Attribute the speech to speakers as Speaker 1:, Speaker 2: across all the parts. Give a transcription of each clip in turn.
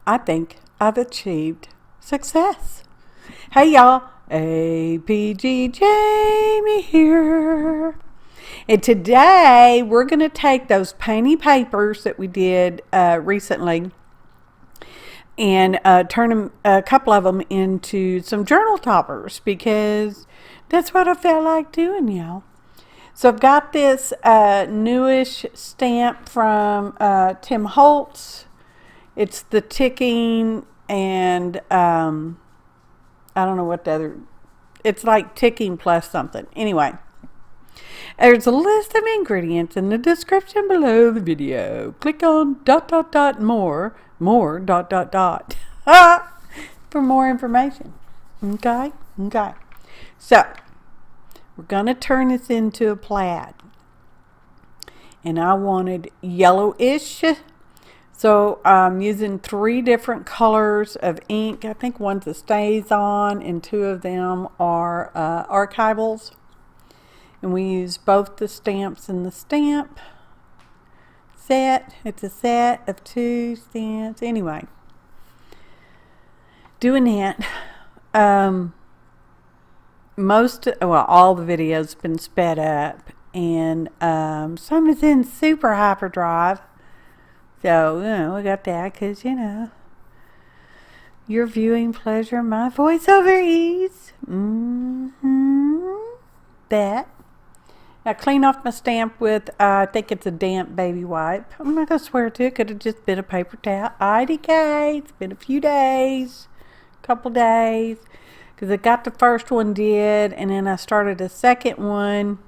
Speaker 1: I think I've achieved success. Hey y'all, APG Jamie here. And today we're going to take those Painty papers that we did recently and turn them, a couple of them into some journal toppers because that's what I felt like doing, y'all. So I've got this newish stamp from Tim Holtz. It's the ticking and I don't know what the other, it's like ticking plus something. Anyway, there's a list of ingredients in the description below the video. Click on ... more for more information. Okay? So, we're going to turn this into a plaid. And I wanted yellowish. So I'm using 3 different colors of ink. I think one's a StazOn and 2 of them are archivals. And we use both the stamps in the stamp set. It's a set of 2 stamps. Anyway, doing that. All the videos have been sped up, and some is in super hyperdrive. So, we got that because, your viewing pleasure, my voiceover ease. That. Now, clean off my stamp with, I think it's a damp baby wipe. I'm not going to swear to it. Could have just been a paper towel. IDK. It's been a few days. Couple days. Because I got the first one did, and then I started a second one.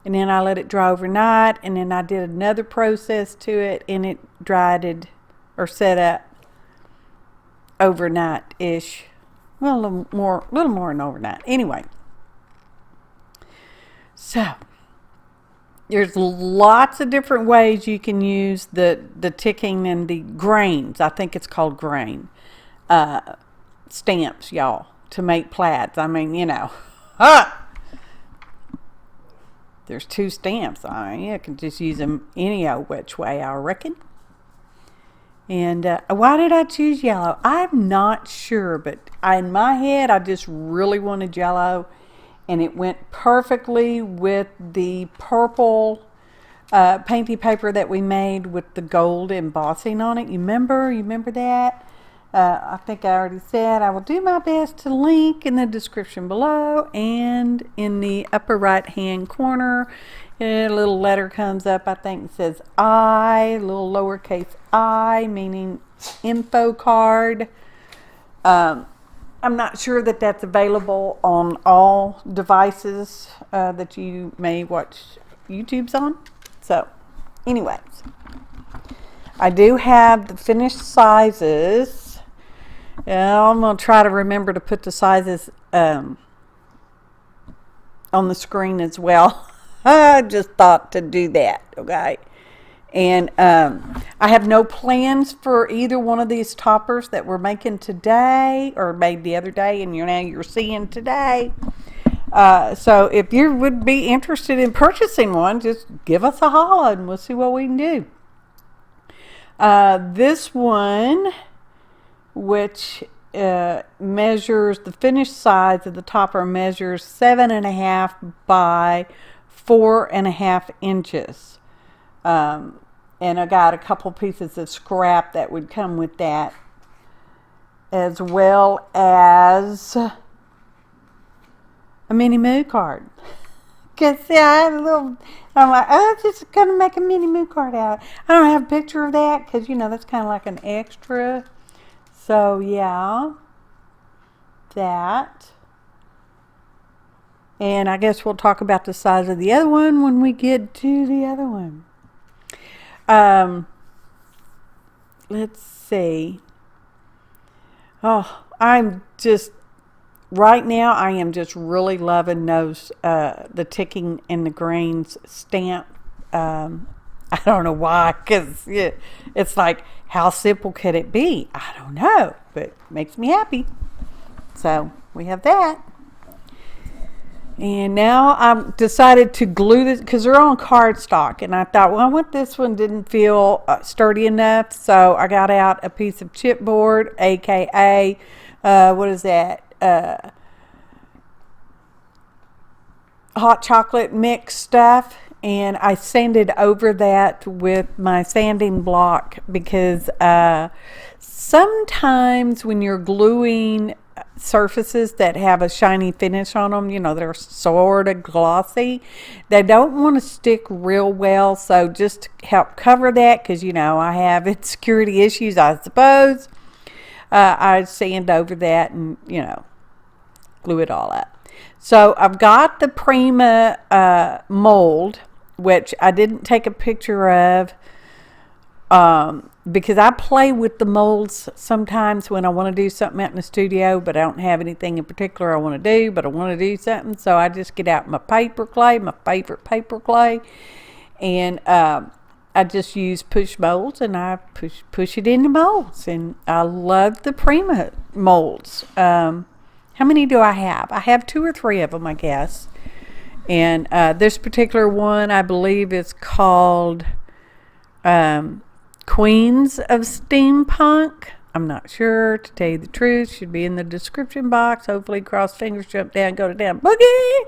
Speaker 1: And then I let it dry overnight, and then I did another process to it, and it dried or set up overnight-ish. Well, a little more than overnight. Anyway. So, there's lots of different ways you can use the ticking and the grains. I think it's called grain stamps, y'all, to make plaids. I mean, there's 2 stamps. I mean, you can just use them any old which way, I reckon. And why did I choose yellow? I'm not sure, but in my head, I just really wanted yellow. And it went perfectly with the purple painty paper that we made with the gold embossing on it. You remember that? I think I already said I will do my best to link in the description below, and in the upper right hand corner a little letter comes up. I think it says I, little lowercase I, meaning info card. I'm not sure that that's available on all devices that you may watch YouTubes on. So anyways, I do have the finished sizes. I'm going to try to remember to put the sizes on the screen as well. I just thought to do that, okay? And I have no plans for either one of these toppers that we're making today or made the other day, and you're seeing today. So if you would be interested in purchasing one, just give us a holler and we'll see what we can do. This one, which measures, the finished size of the topper measures 7.5 by 4.5 inches. And I got a couple pieces of scrap that would come with that, as well as a mini mood card. Because see, I had I'm like, I'm just going to make a mini mood card out. I don't have a picture of that because, that's kind of like an extra. So, yeah, that. And I guess we'll talk about the size of the other one when we get to the other one. Let's see. Oh, right now I am just really loving those, the ticking and the grains stamp. I don't know why, because it's like, how simple could it be? I don't know, but it makes me happy. So we have that. And now I've decided to glue this because they're on cardstock. And I thought, well, I want this one didn't feel sturdy enough. So I got out a piece of chipboard, aka, what is that? Hot chocolate mix stuff. And I sanded over that with my sanding block because sometimes when you're gluing surfaces that have a shiny finish on them, you know, they're sort of glossy, they don't want to stick real well. So just to help cover that, because you know I have insecurity issues, I suppose, I sand over that and, you know, glue it all up. So I've got the Prima mold, which I didn't take a picture of because I play with the molds sometimes when I want to do something out in the studio, but I don't have anything in particular I want to do, but I want to do something. So I just get out my paper clay, my favorite paper clay, and I just use push molds, and I push it into molds. And I love the Prima molds. How many do I have? I have 2 or 3 of them, I guess. And this particular one, I believe, is called Queens of Steampunk. I'm not sure, to tell you the truth. Should be in the description box. Hopefully, cross fingers, jump down, go to down boogie.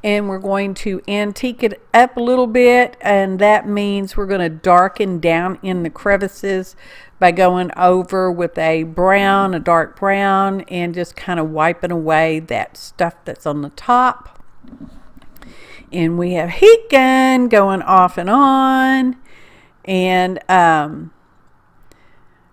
Speaker 1: And we're going to antique it up a little bit, and that means we're going to darken down in the crevices by going over with a brown, a dark brown, and just kind of wiping away that stuff that's on the top. And we have heat gun going off and on, and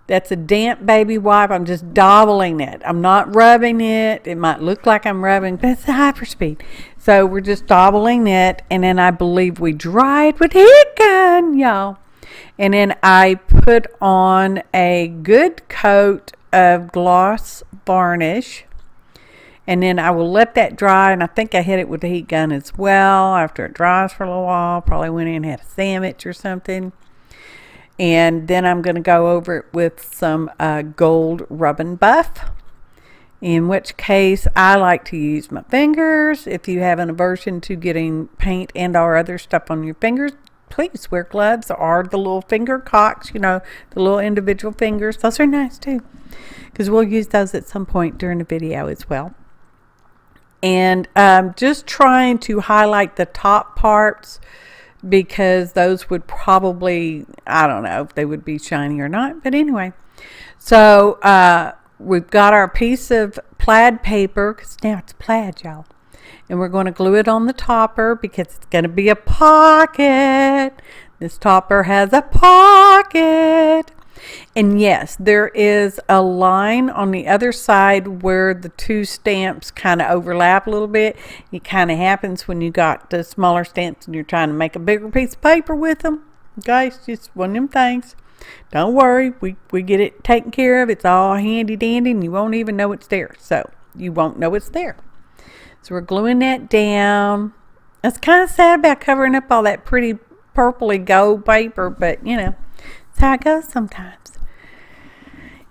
Speaker 1: that's a damp baby wipe. I'm just dabbling it. I'm not rubbing it. It might look like I'm rubbing, but it's a hyperspeed. So we're just dabbling it, and then I believe we dry it with heat gun, y'all. And then I put on a good coat of gloss varnish, and then I will let that dry, and I think I hit it with the heat gun as well. After it dries for a little while, probably went in and had a sandwich or something. And then I'm going to go over it with some gold rub and buff, in which case I like to use my fingers. If you have an aversion to getting paint and or other stuff on your fingers, please wear gloves or the little finger cocks, you know, the little individual fingers. Those are nice too, because we'll use those at some point during the video as well. And just trying to highlight the top parts, because those would probably, I don't know if they would be shiny or not, but anyway. So we've got our piece of plaid paper, because now it's plaid, y'all. And we're going to glue it on the topper because it's going to be a pocket. This topper has a pocket. And yes, there is a line on the other side where the 2 stamps kind of overlap a little bit. It kind of happens when you got the smaller stamps and you're trying to make a bigger piece of paper with them. Guys, just one of them things. Don't worry, we get it taken care of. It's all handy dandy, and you won't even know it's there. So you won't know it's there. So we're gluing that down. It's kind of sad about covering up all that pretty purpley gold paper, but you know, it's how it goes sometimes.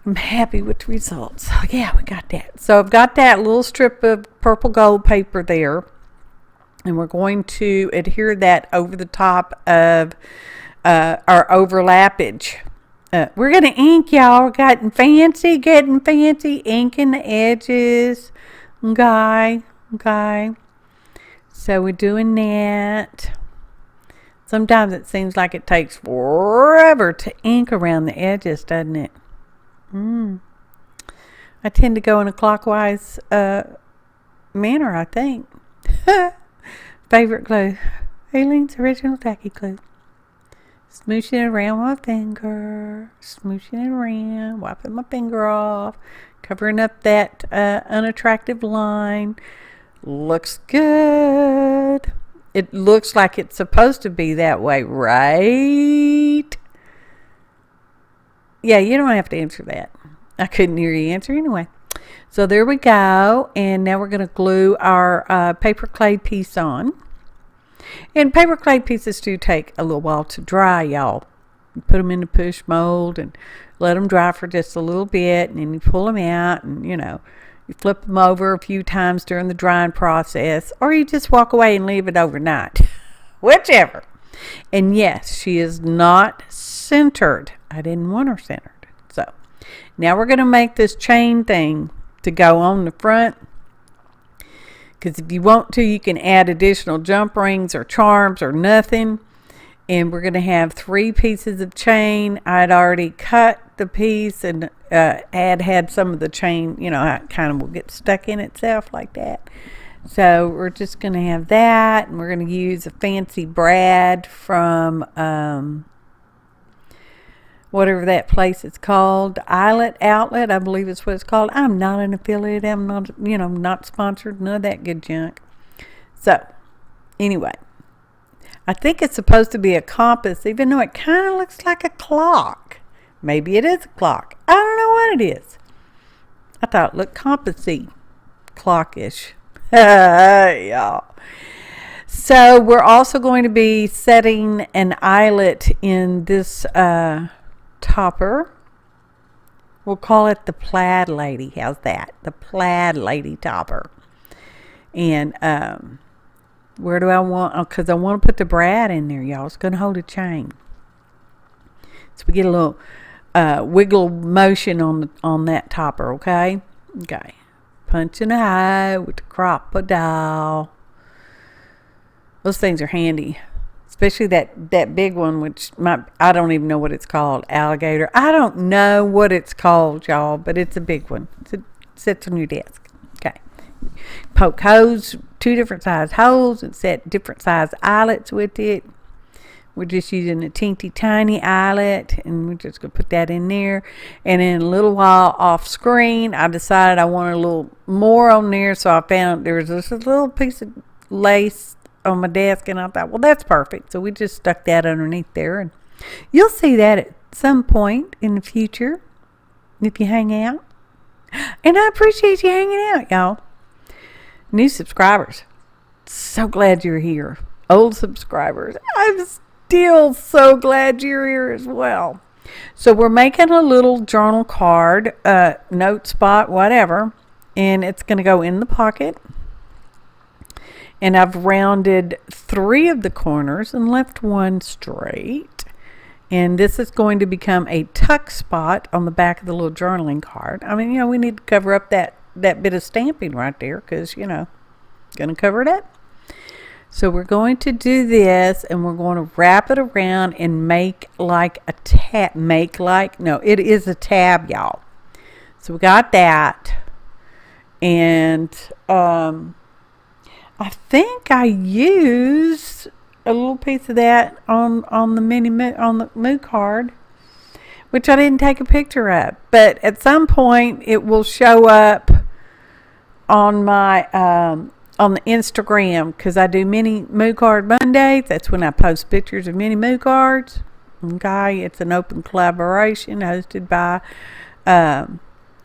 Speaker 1: I'm happy with the results. So yeah, we got that. So I've got that little strip of purple gold paper there, and we're going to adhere that over the top of our overlappage. We're going to ink, y'all. We're getting fancy, inking the edges. Okay. So we're doing that. Sometimes it seems like it takes forever to ink around the edges, doesn't it? I tend to go in a clockwise manner, I think. Favorite glue. Aileen's Original Tacky Glue. Smooshing it around my finger. Smooshing it around. Wiping my finger off. Covering up that unattractive line. Looks good. It looks like it's supposed to be that way, right? Yeah, you don't have to answer that. I couldn't hear you answer anyway. So there we go. And now we're going to glue our paper clay piece on. And paper clay pieces do take a little while to dry, y'all. You put them in the push mold and let them dry for just a little bit, and then you pull them out, and you know, You flip them over a few times during the drying process, or you just walk away and leave it overnight. Whichever. And yes, she is not centered. I didn't want her centered. So now we're going to make this chain thing to go on the front. Because if you want to, you can add additional jump rings or charms or nothing. And we're going to have 3 pieces of chain. I'd already cut the piece and had some of the chain, you know, how it kind of will get stuck in itself like that. So we're just going to have that, and we're going to use a fancy brad from whatever that place is called, Outlet, I believe is what it's called. I'm not an affiliate. I'm not, not sponsored, none of that good junk. So anyway, I think it's supposed to be a compass, even though it kind of looks like a clock. Maybe it is a clock. I don't know what it is. I thought it looked compassy, clockish. Y'all. So we're also going to be setting an eyelet in this topper. We'll call it the Plaid Lady. How's that? The Plaid Lady topper. And where do I want? Because I want to put the brad in there, y'all. It's going to hold a chain. So we get a little wiggle motion on that topper, okay? Okay. Punching a hole with the crocodile. Those things are handy. Especially that big one, which I don't even know what it's called. Alligator. I don't know what it's called, y'all, but it's a big one. It sits on your desk. Okay. Poke holes, 2 different size holes, and set different size eyelets with it. We're just using a teeny tiny eyelet, and we're just going to put that in there. And in a little while off screen, I decided I wanted a little more on there, so I found there was this little piece of lace on my desk, and I thought, well, that's perfect. So we just stuck that underneath there, and you'll see that at some point in the future if you hang out. And I appreciate you hanging out, y'all. New subscribers, so glad you're here. Old subscribers, I'm still so glad you're here as well. So we're making a little journal card, note spot, whatever, and it's going to go in the pocket. And I've rounded 3 of the corners and left 1 straight. And this is going to become a tuck spot on the back of the little journaling card. I mean, we need to cover up that bit of stamping right there because, going to cover it up. So we're going to do this, and we're going to wrap it around and make like a tab. It is a tab, y'all. So we got that. And I think I used a little piece of that on the Moo card, which I didn't take a picture of. But at some point, it will show up on my on the Instagram, because I do Mini Moo Card Mondays. That's when I post pictures of Mini Moo cards. Okay, it's an open collaboration hosted by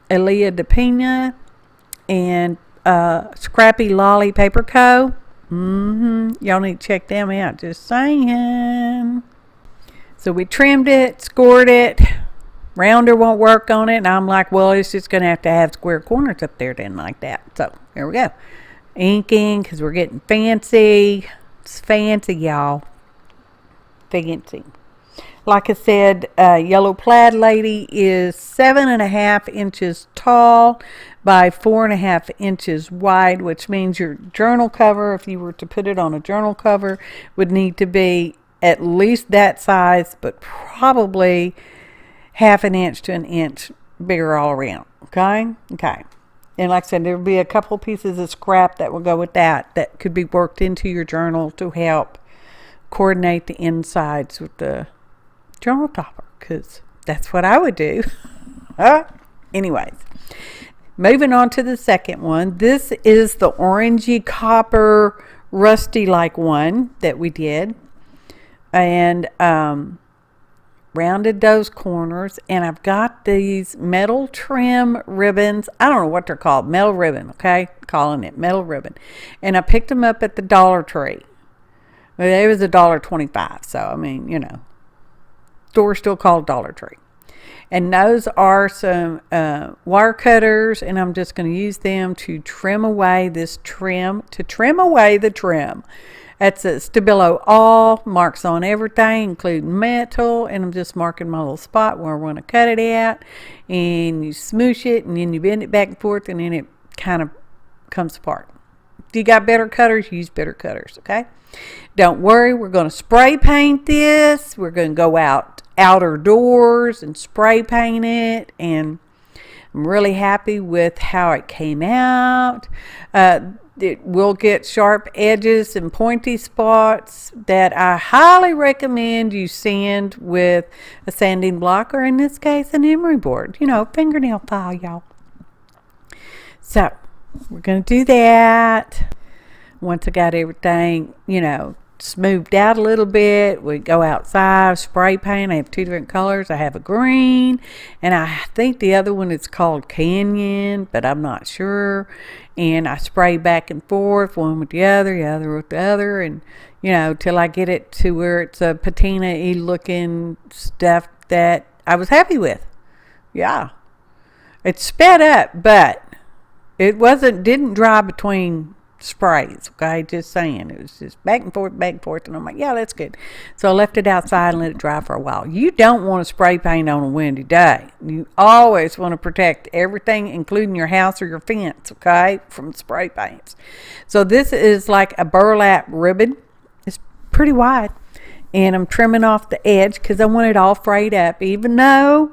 Speaker 1: Elia DePina and Scrappy Lolly Paper Co. Y'all need to check them out. Just saying. So we trimmed it, scored it. Rounder won't work on it. And I'm like, well, it's just going to have square corners up there then like that. So here we go. Inking, because we're getting fancy. It's fancy, y'all. Fancy. Like I said, Yellow Plaid Lady is 7.5 inches tall by 4.5 inches wide, which means your journal cover, if you were to put it on a journal cover, would need to be at least that size, but probably 1/2 inch to 1 inch bigger all around. Okay? And like I said, there will be a couple pieces of scrap that will go with that could be worked into your journal to help coordinate the insides with the journal topper, because that's what I would do. Anyways, moving on to the second one. This is the orangey copper rusty like one that we did, and rounded those corners, and I've got these metal trim ribbons. I don't know what they're called. Metal ribbon, okay? Calling it metal ribbon. And I picked them up at the Dollar Tree. Well, it was $1.25, so I mean, store still called Dollar Tree. And those are some wire cutters, and I'm just going to use them to trim away this trim, to trim away the trim. That's a Stabilo all, marks on everything, including metal, and I'm just marking my little spot where I want to cut it at, and you smoosh it, and then you bend it back and forth, and then it kind of comes apart. If you got better cutters, use better cutters, okay? Don't worry, we're going to spray paint this. We're going to go outer doors and spray paint it, and I'm really happy with how it came out. It will get sharp edges and pointy spots that I highly recommend you sand with a sanding block, or in this case an emery board, fingernail file, y'all. So we're going to do that. Once I got everything, smoothed out a little bit, we go outside, spray paint. I have two different colors. I have a green, and I think the other one is called Canyon, but I'm not sure. And I spray back and forth, one with the other with the other, and till I get it to where it's a patina-y looking stuff that I was happy with. Yeah, it sped up, but it didn't dry between sprays, okay? Just saying. It was just back and forth, and I'm like, yeah, that's good. So I left it outside and let it dry for a while. You don't want to spray paint on a windy day. You always want to protect everything, including your house or your fence, okay, from spray paints. So this is like a burlap ribbon. It's pretty wide, and I'm trimming off the edge because I want it all frayed up, even though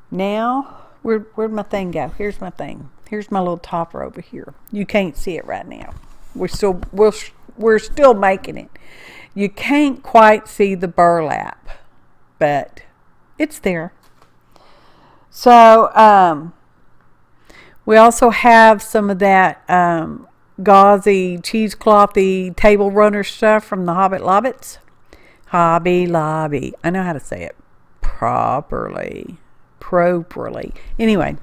Speaker 1: now, where'd my thing go? Here's my thing. Here's my little topper over here. You can't see it right now. We're still making it. You can't quite see the burlap, but it's there. So we also have some of that gauzy, cheeseclothy table runner stuff from the Hobby Lobby. I know how to say it properly. Anyway,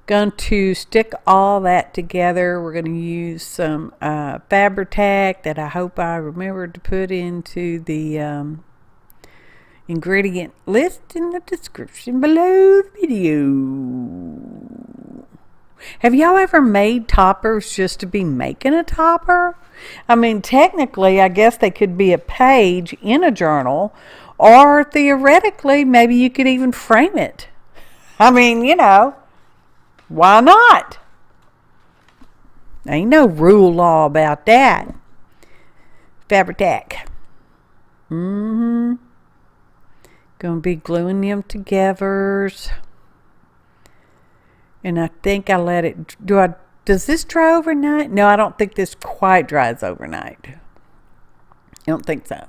Speaker 1: going to stick all that together. We're going to use some Fabri-Tac that I hope I remembered to put into the ingredient list in the description below the video. Have y'all ever made toppers just to be making a topper? I mean, technically, I guess they could be a page in a journal, or theoretically, maybe you could even frame it. I mean, why not? Ain't no rule law about that. Fabri-Tac. Gonna be gluing them together. And I think I let it, does this dry overnight? No, I don't think this quite dries overnight. I don't think so.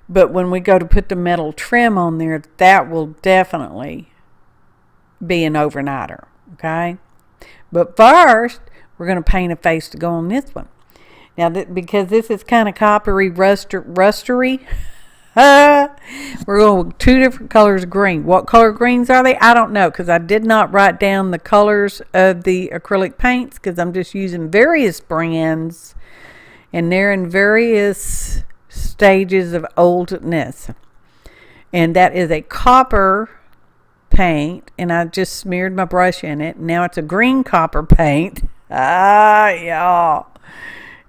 Speaker 1: But when we go to put the metal trim on there, that will definitely be an overnighter. Okay, but first we're going to paint a face to go on this one. Now, because this is kind of coppery, rustery, we're going with two different colors of green. What color greens are they? I don't know, because I did not write down the colors of the acrylic paints, because I'm just using various brands, and they're in various stages of oldness. And that is a copper paint, and I just smeared my brush in it. Now it's a green copper paint. Y'all.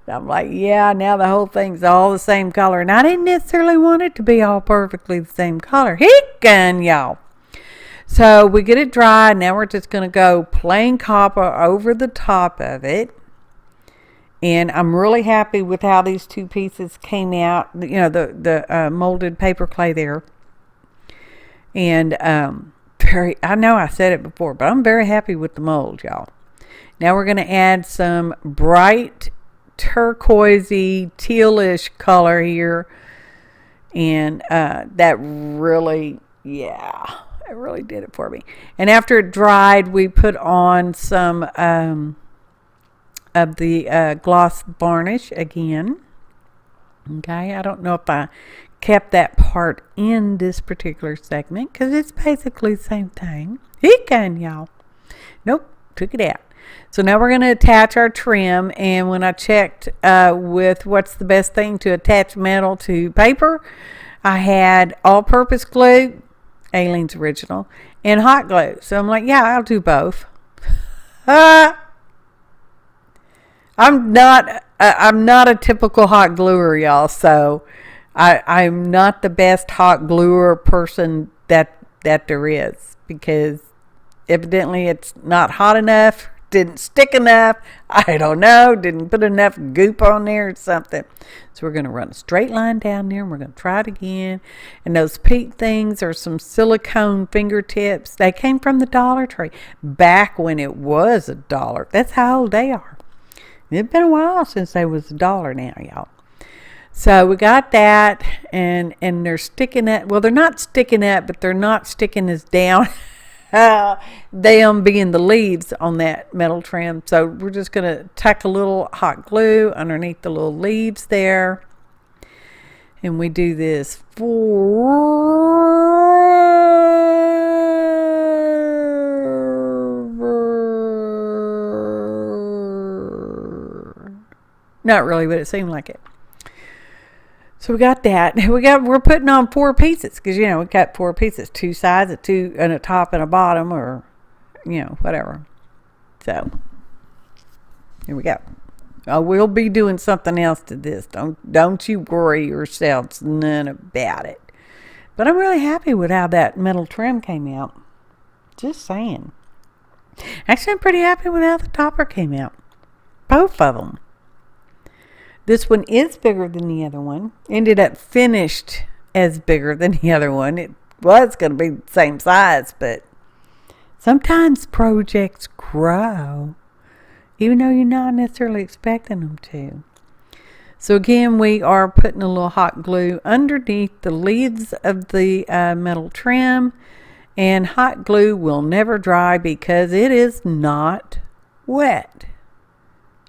Speaker 1: I'm like, yeah, now the whole thing's all the same color, and I didn't necessarily want it to be all perfectly the same color. Hickin', y'all. So we get it dry. Now we're just going to go plain copper over the top of it. And I'm really happy with how these two pieces came out. The molded paper clay there. And I know I said it before, but I'm very happy with the mold, y'all. Now we're going to add some bright turquoisey, tealish color here. And that really, it really did it for me. And after it dried, we put on some of the gloss varnish again. Okay, I don't know if I kept that part in this particular segment, because it's basically the same thing. Y'all. Nope, took it out. So now we're going to attach our trim, and when I checked with what's the best thing to attach metal to paper, I had all-purpose glue, Aileen's original, and hot glue. So I'm like, yeah, I'll do both. I'm not a typical hot gluer, y'all. So I'm not the best hot gluer person that there is, because evidently it's not hot enough, didn't stick enough, I don't know, didn't put enough goop on there or something. So we're going to run a straight line down there, and we're going to try it again. And those peak things are some silicone fingertips. They came from the Dollar Tree back when it was $1. That's how old they are. It's been a while since they was $1 now, y'all. So we got that, and they're sticking up. Well, they're not sticking up, but they're not sticking us down. Them being the leaves on that metal trim. So we're just going to tack a little hot glue underneath the little leaves there. And we do this not really, but it seemed like it. So we got that. We're putting on 4 pieces, because, we got 4 pieces, 2 sides, and a top and a bottom, or, whatever. So here we go. We'll be doing something else to this. Don't you worry yourselves none about it. But I'm really happy with how that metal trim came out. Just saying. Actually, I'm pretty happy with how the topper came out. Both of them. This one is bigger than the other one. Ended up finished as bigger than the other one. It was going to be the same size, but sometimes projects grow, even though you're not necessarily expecting them to. So again, we are putting a little hot glue underneath the leaves of the metal trim. And hot glue will never dry because it is not wet.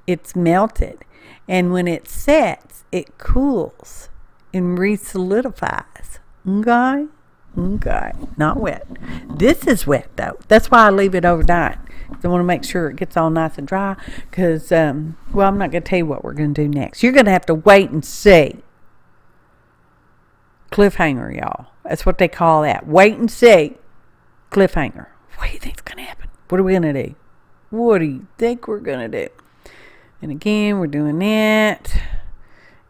Speaker 1: It's melted. And when it sets, it cools and re-solidifies. Okay? Okay. Not wet. This is wet, though. That's why I leave it overnight. I want to make sure it gets all nice and dry. Because, I'm not going to tell you what we're going to do next. You're going to have to wait and see. Cliffhanger, y'all. That's what they call that. Wait and see. Cliffhanger. What do you think's going to happen? What are we going to do? What do you think we're going to do? And again, we're doing that.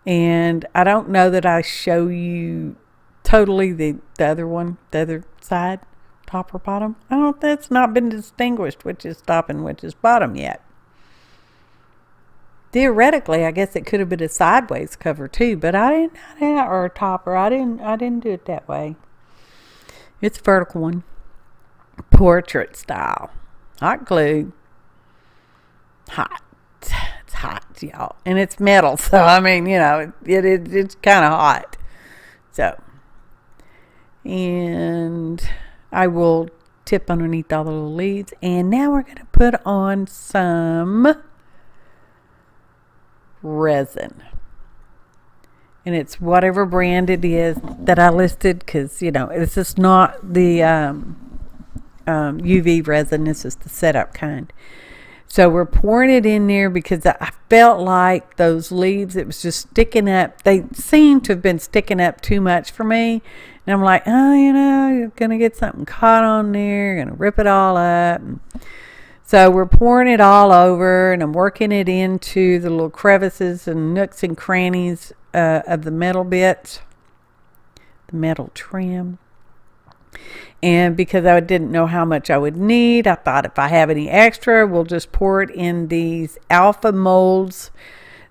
Speaker 1: And I don't know that I show you totally the other one, the other side, top or bottom. I don't think it's not been distinguished which is top and which is bottom yet. Theoretically, I guess it could have been a sideways cover too, but I didn't have that, or a topper. I didn't do it that way. It's a vertical one. Portrait style. Hot glue. Hot. It's hot, y'all. And it's metal, so I mean, it's kind of hot. So, and I will tip underneath all the little leaves. And now we're going to put on some resin. And it's whatever brand it is that I listed, because, it's just not the UV resin. This is the setup kind. So we're pouring it in there because I felt like those leaves, it was just sticking up. They seem to have been sticking up too much for me. And I'm like, you're going to get something caught on there. You're going to rip it all up. So we're pouring it all over, and I'm working it into the little crevices and nooks and crannies of the metal bits, the metal trim. And because I didn't know how much I would need, I thought if I have any extra, we'll just pour it in these alpha molds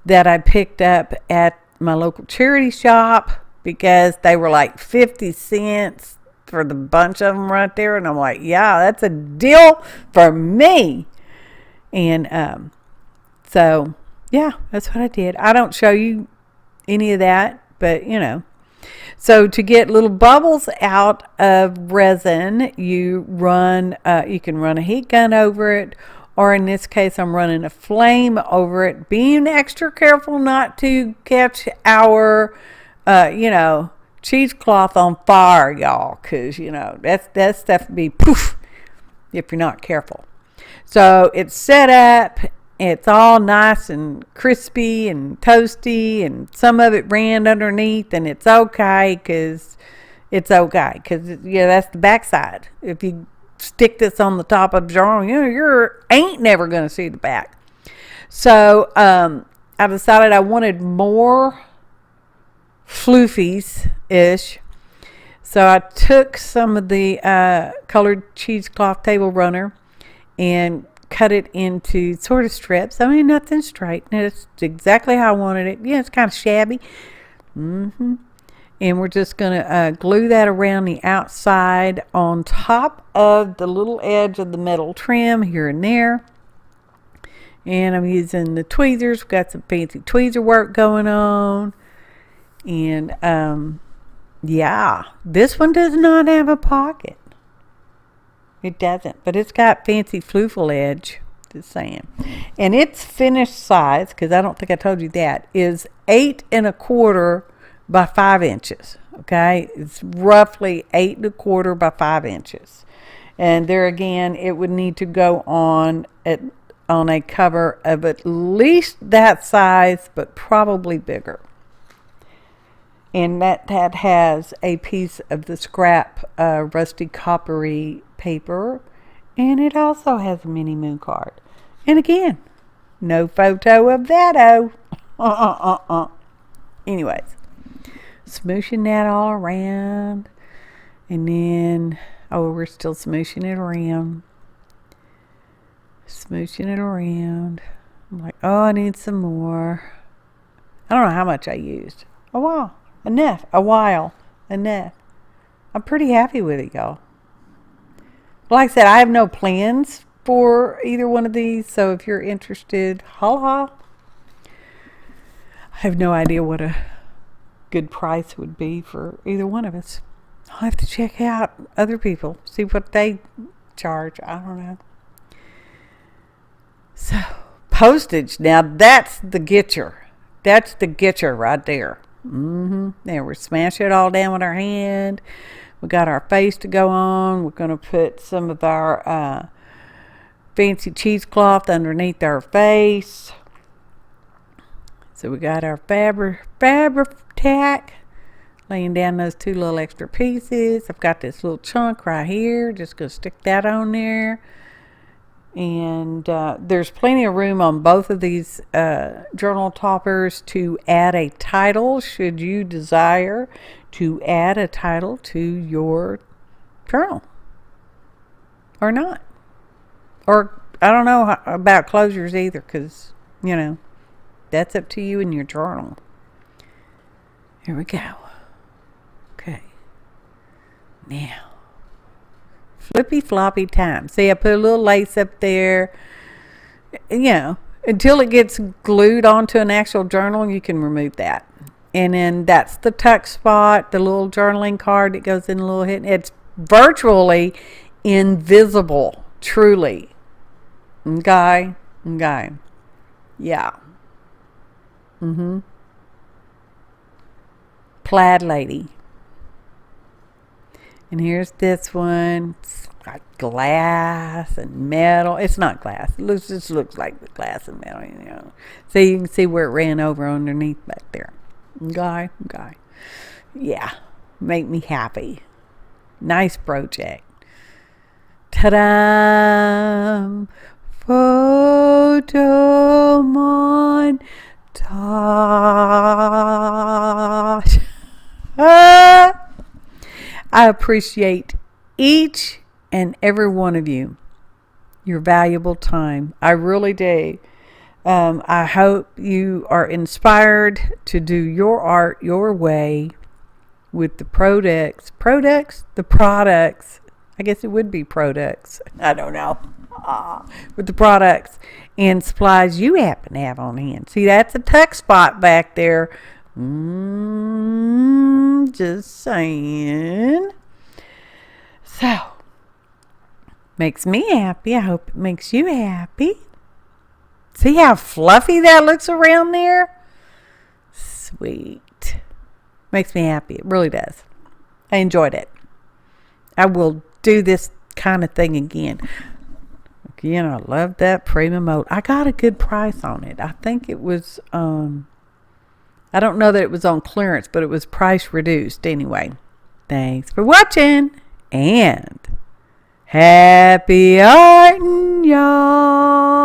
Speaker 1: that I picked up at my local charity shop, because they were like 50 cents for the bunch of them right there. And I'm like, yeah, that's a deal for me. And so, yeah, that's what I did. I don't show you any of that, but, So to get little bubbles out of resin, you can run a heat gun over it, or in this case, I'm running a flame over it, being extra careful not to catch our, cheesecloth on fire, y'all, because, that stuff would be poof if you're not careful. So it's set up. It's all nice and crispy and toasty, and some of it ran underneath, and it's okay because, it's okay. Because, yeah, that's the backside. If you stick this on the top of the journal, you're ain't never going to see the back. So I decided I wanted more floofies-ish. So I took some of the colored cheesecloth table runner and cut it into sort of strips. I mean, nothing straight. It's exactly how I wanted it. Yeah, it's kind of shabby. And we're just going to glue that around the outside on top of the little edge of the metal trim here and there. And I'm using the tweezers. We've got some fancy tweezer work going on. And yeah, this one does not have a pocket. It doesn't, but it's got fancy floofle edge. Just saying. And its finished size, because I don't think I told you that, is 8 1/4 by 5 inches. Okay, it's roughly 8 1/4 by 5 inches. And there again, it would need to go on a cover of at least that size, but probably bigger. And that has a piece of the scrap rusty coppery paper, and it also has a mini moon card. And again, no photo of that. Anyways, smooshing that all around, and then we're still smooshing it around. Smooshing it around. I'm like, I need some more. I don't know how much I used. A while. Enough. I'm pretty happy with it, y'all. Like I said, I have no plans for either one of these, so if you're interested, holla. I have no idea what a good price would be for either one of us. I'll have to check out other people, see what they charge. I don't know. So, postage. Now, that's the getcher. That's the getcher right there. There, we smash it all down with our hand. We got our face to go on. We're going to put some of our fancy cheesecloth underneath our face. So we got our fabric tack, laying down those 2 little extra pieces. I've got this little chunk right here. Just going to stick that on there. And there's plenty of room on both of these journal toppers to add a title, should you desire to add a title to your journal. Or not. Or I don't know about closures either, because, that's up to you and your journal. Here we go. Okay. Now. Flippy floppy time. See, I put a little lace up there. Until it gets glued onto an actual journal, you can remove that. And then that's the tuck spot, the little journaling card that goes in a little hit. It's virtually invisible, truly. Okay. Yeah. Plaid lady. And here's this one. It's got glass and metal. It's not glass. It just looks like the glass and metal, So you can see where it ran over underneath back there. Okay. Yeah. Make me happy. Nice project. Ta-da! Photo montage. I appreciate each and every one of you, your valuable time. I really do. I hope you are inspired to do your art your way with the products. I guess it would be products. I don't know. With the products and supplies you happen to have on hand. See, that's a tuck spot back there. Just saying. So, makes me happy. I hope it makes you happy. See how fluffy that looks around there? Sweet. Makes me happy. It really does. I enjoyed it. I will do this kind of thing again. Again, I love that premium mode. I got a good price on it. I think it was, I don't know that it was on clearance, but it was price reduced anyway. Thanks for watching, and happy arting, y'all.